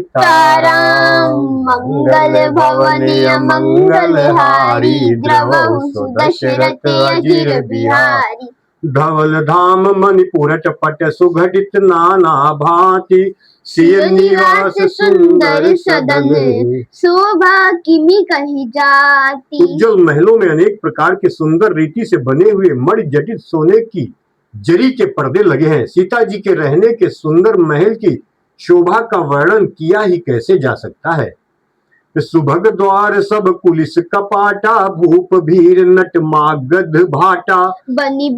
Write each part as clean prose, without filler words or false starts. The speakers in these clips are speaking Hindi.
सीताराम। मंगल भवनीय मंगलहारी द्रवहु सुदशरथ अजिर बिहारी। धवल धाम मणिपुर पट सुघटित नाना भांति सिय निवास सुंदर सदन शोभा किमि कही जाती। उज्जवल महलों में अनेक प्रकार के सुंदर रीति से बने हुए मणि जटित सोने की जरी के पर्दे लगे हैं। सीता जी के रहने के सुंदर महल की शोभा का वर्णन किया ही कैसे जा सकता है। सुभग द्वार सब पुलिस कपाटा भूप भीर नट मागध भाटा। बनी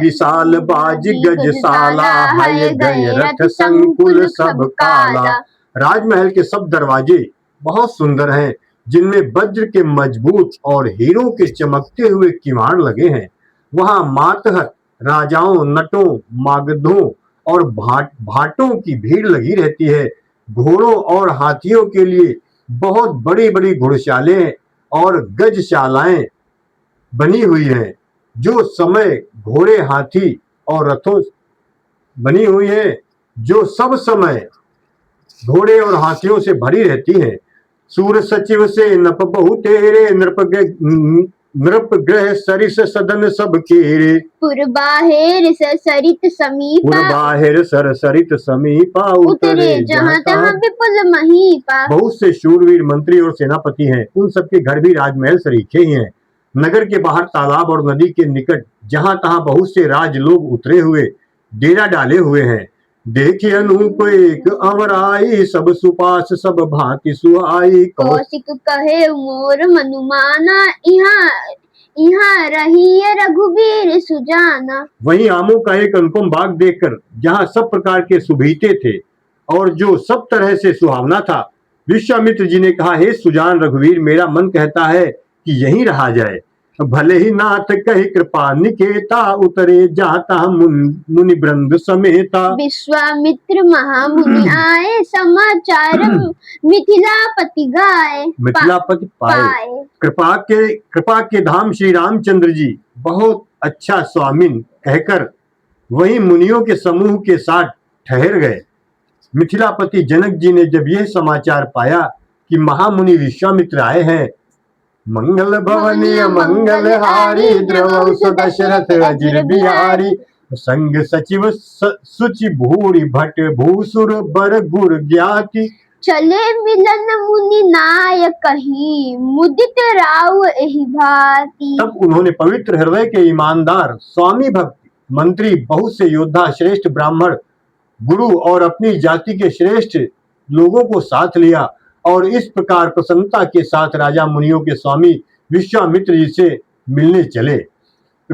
विशाल बाज गजशाला है गए रथ संकुल सब काला। राजमहल के सब दरवाजे बहुत सुंदर हैं, जिनमें वज्र के मजबूत और हीरों के चमकते हुए किवाड़ लगे हैं। वहां मातहत राजाओं, नटों, मागधों और भाटों की भीड़ लगी रहती है। घोड़ों और हाथियों के लिए बहुत बड़ी बड़ी घुड़शालें और गजशालाएं बनी हुई हैं, जो समय घोड़े, हाथी और रथों बनी हुई है, जो सब समय घोड़े और हाथियों से भरी रहती है। सूर सचिव से नप बहु तेरे नृप ग्रह सरिस सदन सब केरे। पुरबाहेर सरित समीपा पुरबाहेर सरित समीपा उतरे जहाँ तहाँ विपुल महीपा। बहुत से शूरवीर मंत्री और सेनापति हैं, उन सबके घर भी राजमहल सरीखे ही हैं। नगर के बाहर तालाब और नदी के निकट जहाँ तहाँ बहुत से राज लोग उतरे हुए डेरा डाले हुए हैं। देखिए अनूप एक अमर आई, सब सुपास सब भांति सुहाई। कौशिक कहे मोर मनुमाना, यहाँ रही रघुवीर सुजाना। वहीं आमों का एक अनुपम बाग देखकर, जहाँ सब प्रकार के सुभीते थे और जो सब तरह से सुहावना था, विश्वामित्र जी ने कहा, हे सुजान रघुवीर, मेरा मन कहता है कि यहीं रहा जाए। भले ही नाथ कही कृपा निकेता, उतरे जाता मुनि वृंद समेता। विश्वामित्र महामुनि आए, समाचार मिथिलापति गाए। मिथिलापति पाए। कृपा के धाम श्री रामचंद्र जी बहुत अच्छा स्वामिन कहकर वही मुनियों के समूह के साथ ठहर गए। मिथिलापति जनक जी ने जब यह समाचार पाया कि महामुनि विश्वामित्र आए हैं, मंगल भवनीय मंगलहारी द्रवहु सुदशरथ अजिर बिहारी। संग सचिव सुचि भूरि भट भूसुर बर गुर ज्ञाति। चले मिलन मुनि नायक कही, मुदित राव एहि भांति। तब उन्होंने पवित्र हृदय के ईमानदार स्वामी भक्त मंत्री, बहुत से योद्धा, श्रेष्ठ ब्राह्मण, गुरु और अपनी जाति के श्रेष्ठ लोगों को साथ लिया और इस प्रकार प्रसन्नता के साथ राजा मुनियों के स्वामी विश्वामित्र जी से मिलने चले।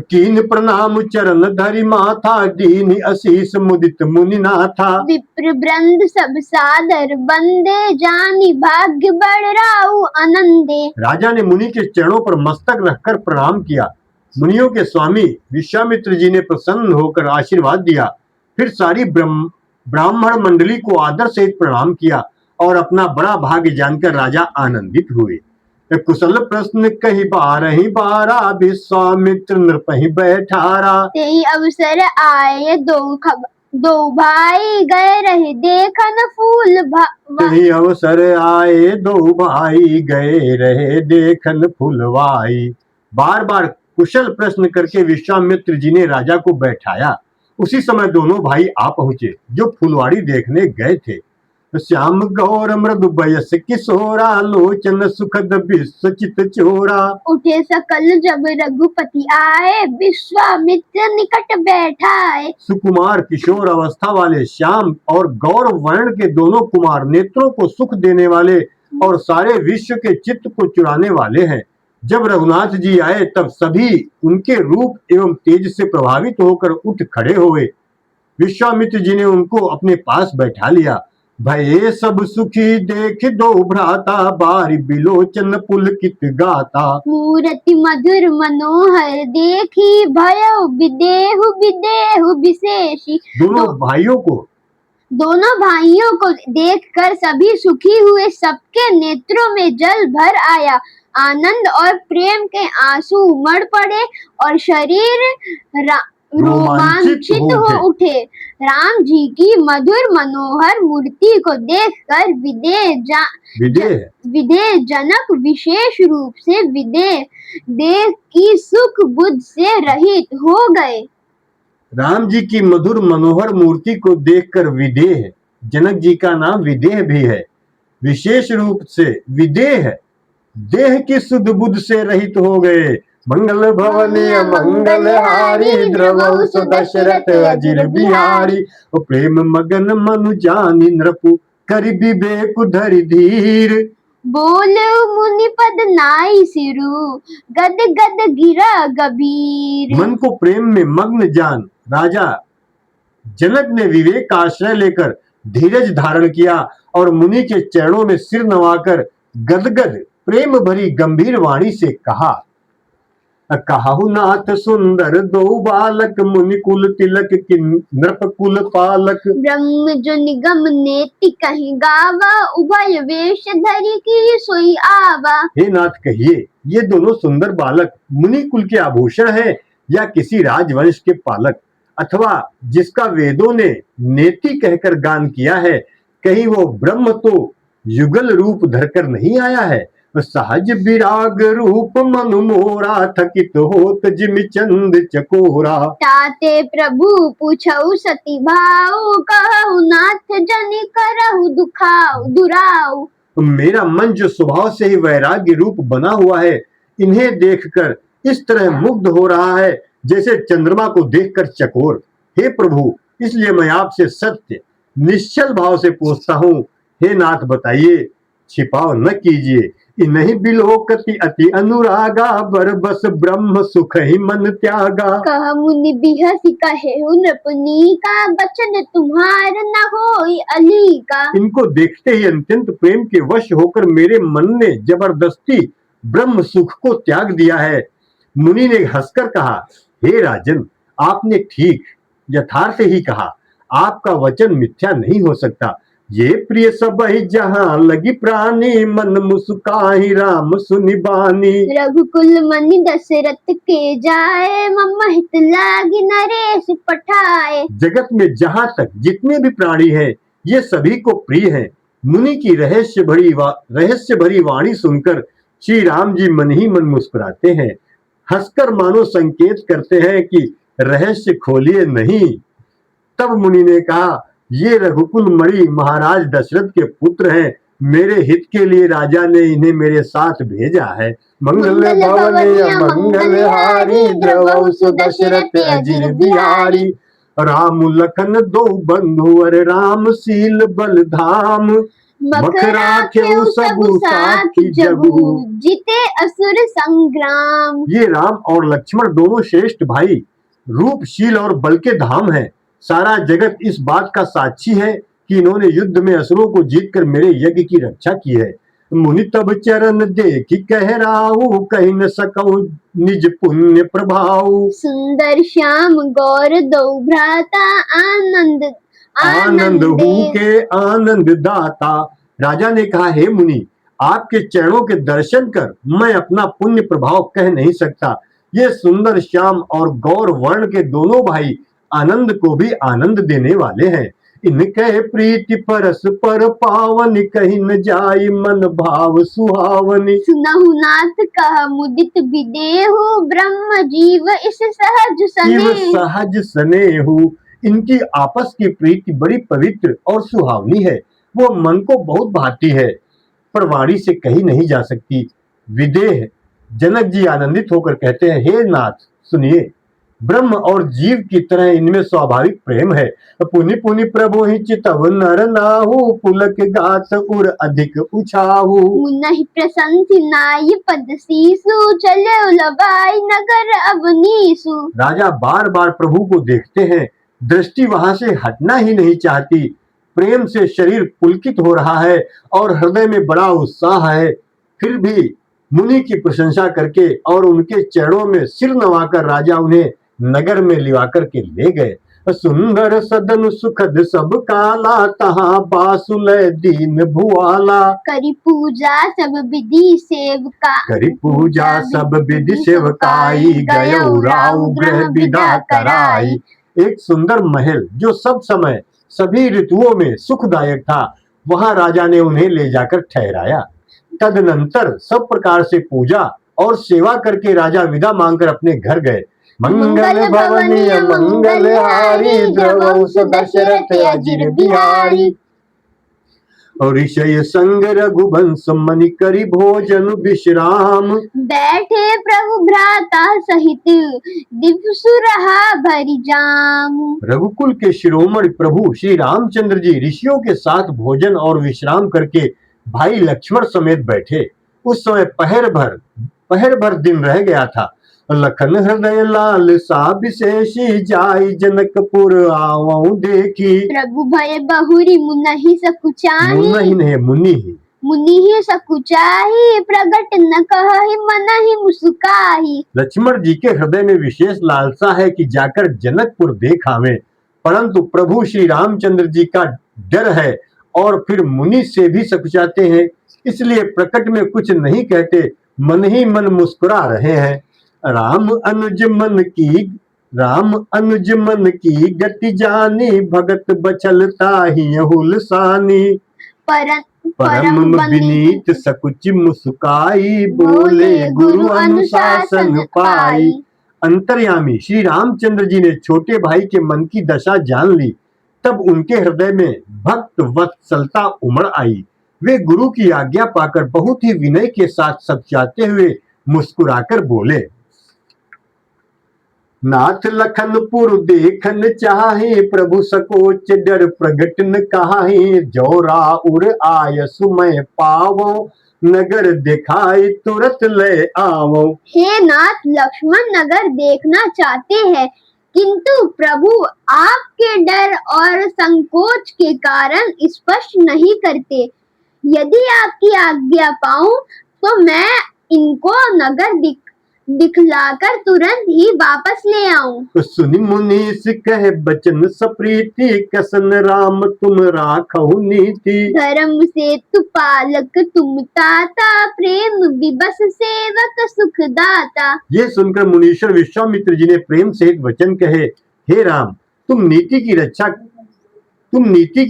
कीन प्रणाम चरण धरि माथा, दीन असीस मुदित मुनि नाथा। विप्र वृंद सब सादर बंदे, जानी भाग्य बढ़ राउ आनंदे। राजा ने मुनि के चरणों पर मस्तक रखकर प्रणाम किया। मुनियों के स्वामी विश्वामित्र जी ने प्रसन्न होकर आशीर्वाद दिया। फिर सारी ब्राह्मण मंडली को आदर सहित प्रणाम किया और अपना बड़ा भाग्य जानकर राजा आनंदित हुए। कुशल प्रश्न कही बारहि बारा, विश्वामित्र नृपहि बैठारा। तेहि अवसर आए दो भाई, गए रहे देखन फूल तेहि अवसर आए दो भाई, गए रहे देखन फुलवाई। बार बार कुशल प्रश्न करके विश्वामित्र जी ने राजा को बैठाया। उसी समय दोनों भाई आ पहुंचे जो फुलवाड़ी देखने गए थे। श्याम गौर मृदु बयस किशोरा, लोचन सुखद विश्वचित चोरा। उठे सकल जब रघुपति आए, विश्वामित्र निकट बैठाए। सुकुमार किशोर अवस्था वाले श्याम और गौर वर्ण के दोनों कुमार, नेत्रों को सुख देने वाले और सारे विश्व के चित्त को चुराने वाले हैं। जब रघुनाथ जी आए तब सभी उनके रूप एवं तेज से प्रभावित होकर उठ खड़े हुए। विश्वामित्र जी ने उनको अपने पास बैठा लिया। भये सब सुखी देख दो भ्राता, बारी बिलोचन पुलकित गाता। मूर्ति मधुर मनोहर देखी, भयो विदेहु विदेहु विशेषी। दोनों भाइयों को देखकर सभी सुखी हुए। सबके नेत्रों में जल भर आया। आनंद और प्रेम के आंसू उमड़ पड़े और शरीर रोमांचित हो उठे। राम जी की मधुर मनोहर मूर्ति को देखकर विदेह जनक विशेष रूप से विदेह देह की सुख बुद्ध से रहित हो गए। राम जी की मधुर मनोहर मूर्ति को देखकर विदेह, जनक जी का नाम विदेह भी है, विशेष रूप से विदेह देह की सुध बुद्ध से रहित हो गए। मंगल भवनीय मंगलहारी द्रवौ दशरथ अजिर बिहारी। प्रेम मगन मनु जानि नृपु करि विवेक धरि धीर। बोल मुनि पद नाई सिरु गद गद गिरा गंभीर। मन को प्रेम में मग्न जान राजा जनक ने विवेक का आश्रय लेकर धीरज धारण किया और मुनि के चरणों में सिर नवाकर गदगद प्रेम भरी गंभीर वाणी से कहा, कहु नाथ सुंदर दो बालक मुनि कुल तिलक कि नृप कुल पालक। ब्रह्म जो निगम नेति कहीं गावा उभय वेश धरि की सोई आवा। हे नाथ कहिए ये दोनों सुंदर बालक मुनि कुल के आभूषण हैं या किसी राजवंश के पालक, अथवा जिसका वेदों ने नेति कहकर गान किया है, कहीं वो ब्रह्म तो युगल रूप धरकर नहीं आया है। सहज विराग रूप मनु मोरा थकित होत जिमि चंद चकोरा। ताते प्रभु पूछऊ सती भाऊ कहु नाथ जनि करहु दुराऊ। मेरा मन जो स्वभाव से ही वैराग्य रूप बना हुआ है, इन्हें देखकर इस तरह मुग्ध हो रहा है जैसे चंद्रमा को देखकर चकोर। हे प्रभु, इसलिए मैं आपसे सत्य निश्चल भाव से पूछता हूँ, हे नाथ बताइए, छिपाव न कीजिए। इन्हीं बिलोकति अति अनुरागा बर बस ब्रह्म सुख ही मन त्यागा। कह मुनि बिहसी कहे नृपनी का बचन तुम्हार न होई अली का। इनको देखते ही अत्यंत प्रेम के वश होकर मेरे मन ने जबरदस्ती ब्रह्म सुख को त्याग दिया है। मुनि ने हंसकर कहा, हे राजन, आपने ठीक यथार्थ ही कहा, आपका वचन मिथ्या नहीं हो सकता। ये प्रिय सब ही जहां लगी प्राणी मन मुस्काही राम सुनि बानी। रघुकुल मनि दशरथ के जाए मम हित लागी नरेश पठाए। जगत में जहां तक जितने भी प्राणी हैं, ये सभी को प्रिय हैं। मुनि की रहस्य भरी वाणी सुनकर श्री राम जी मन ही मन मुस्कुराते हैं, हंसकर मानो संकेत करते हैं कि रहस्य खोलिए नहीं। तब मुनि ने कहा, ये रघुकुल मणि महाराज दशरथ के पुत्र हैं, मेरे हित के लिए राजा ने इन्हें मेरे साथ भेजा है। मंगल भवनीय मंगलहारी द्रवौ दशरथ अजिर बिहारी। राम लखन दो बंधु अरे राम शील बल धाम। मखरा खेउ सबु साखी जगु जीते असुर संग्राम। ये राम और लक्ष्मण दोनों श्रेष्ठ भाई रूप शील और बल के धाम हैं। सारा जगत इस बात का साक्षी है कि इन्होंने युद्ध में असुरों को जीतकर मेरे यज्ञ की रक्षा की है। मुनि तब चरण देखि कह राहु कहि न सकौ निज पुण्य प्रभाव। सुंदर श्याम गौर दो भ्राता आनंद हूँ के आनंद दाता। राजा ने कहा, हे मुनि, आपके चरणों के दर्शन कर मैं अपना पुण्य प्रभाव कह नहीं सकता। ये सुंदर श्याम और गौर वर्ण के दोनों भाई आनंद को भी आनंद देने वाले हैं। इनके प्रीति परस पर पावन कहीं न जाई मन भाव सुहावनी। सुनहु नाथ कह मुदित विदेहु ब्रह्म जीव इस सहज स्नेहु। इनकी आपस की प्रीति बड़ी पवित्र और सुहावनी है, वो मन को बहुत भाती है, पर वाणी से कही नहीं जा सकती। विदेह जनक जी आनंदित होकर कहते हैं, हे नाथ सुनिए, ब्रह्म और जीव की तरह इनमें स्वाभाविक प्रेम है। पुनि पुनि प्रभु ही चितव नर नाहु पुलक गात उर अधिक उछाहु। मुनहि प्रसन्न नाई पद सीसु चले लबाई नगर अवनीसु। राजा बार बार प्रभु को देखते हैं, दृष्टि वहां से हटना ही नहीं चाहती। प्रेम से शरीर पुलकित हो रहा है और हृदय में बड़ा उत्साह है। फिर भी मुनि की प्रशंसा करके और उनके चरणों में सिर नवाकर राजा उन्हें नगर में लिवा कर के ले गए। सुंदर सदन सुखद सब काला, तहाँ बासुलय दीन भुआला। करी पूजा सब विधि सेवका, करी पूजा सब विधि सेवकाई, गयो राउ ग्रह विदा कराई। एक सुंदर महल जो सब समय सभी ऋतुओं में सुखदायक था, वहां राजा ने उन्हें ले जाकर ठहराया। तदनंतर सब प्रकार से पूजा और सेवा करके राजा विदा मांगकर अपने घर गए। मंगल भवनीय मंगलहारी, द्रवौ दशरथ अजिर बिहारी। और ऋषय संग रघुवंश मनि करी भोजन विश्राम। बैठे प्रभु भ्राता सहित, दिवसु रहा भरी जाम। रघुकुल के शिरोमणि प्रभु श्री रामचंद्र जी ऋषियों के साथ भोजन और विश्राम करके भाई लक्ष्मण समेत बैठे। उस समय पहर भर दिन रह गया था। लखन हृदय लाल सा विशेषी, जाई जनकपुर आवऊ देखी। प्रभु भय बहुरी मुनहि सकुचाही, मुन्ना ही नहीं मुन्नी ही। मुनि ही सकुचाही, प्रगट न कहहि मनहि मुस्काही। लक्ष्मण जी के हृदय में विशेष लालसा है कि जाकर जनकपुर देख आवे, परंतु प्रभु श्री रामचंद्र जी का डर है और फिर मुनि से भी सकुचाते हैं, इसलिए प्रकट में कुछ नहीं कहते, मन ही मन मुस्कुरा रहे हैं। राम अनुज मन की गति जानी, भगत बचलता ही हुलसानी। परम विनीत सकुच मुस्काई, बोले गुरु अनुशासन पाई। अंतर्यामी श्री रामचंद्र जी ने छोटे भाई के मन की दशा जान ली, तब उनके हृदय में भक्त वत्सलता उमड़ आई। वे गुरु की आज्ञा पाकर बहुत ही विनय के साथ सकुचाते हुए मुस्कुराकर बोले, नाथ लखनपुर देखन चाहे, प्रभु सकोच डर प्रगट न कहाहि। जो राउर आय सुमय पावो, नगर दिखाई तुरत ले आवो। हे नाथ, लक्ष्मण नगर देखना चाहते हैं, किंतु प्रभु आपके डर और संकोच के कारण स्पष्ट नहीं करते। यदि आपकी आज्ञा पाऊं तो मैं इनको नगर दिखलाकर तुरंत ही वापस ले आऊं। सुनि मुनीस कहे बचन सप्रीति, कसन राम तुम राखहु नीति। धर्म सेतु पालक तुम ताता, प्रेम विबस सेवक सुखदाता। ये सुनकर मुनीश्वर विश्वामित्र जी ने प्रेम सहित वचन कहे, हे राम, तुम नीति की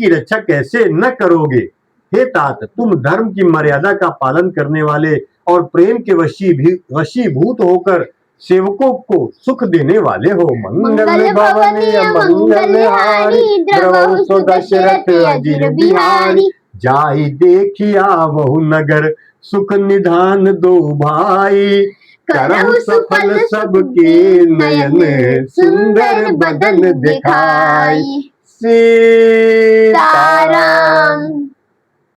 रक्षा कैसे न करोगे। हे तात, तुम धर्म की मर्यादा का पालन करने वाले और प्रेम के वशीभूत होकर सेवकों को सुख देने वाले हो। मंगल भवनीय मंगलहारी, द्रवौ दशरथ अजिर बिहारी। जाई देखिया वहु नगर, सुख निधान दो भाई। करहु सफल सबके नयन, सुंदर बदन दिखाई। सीताराम।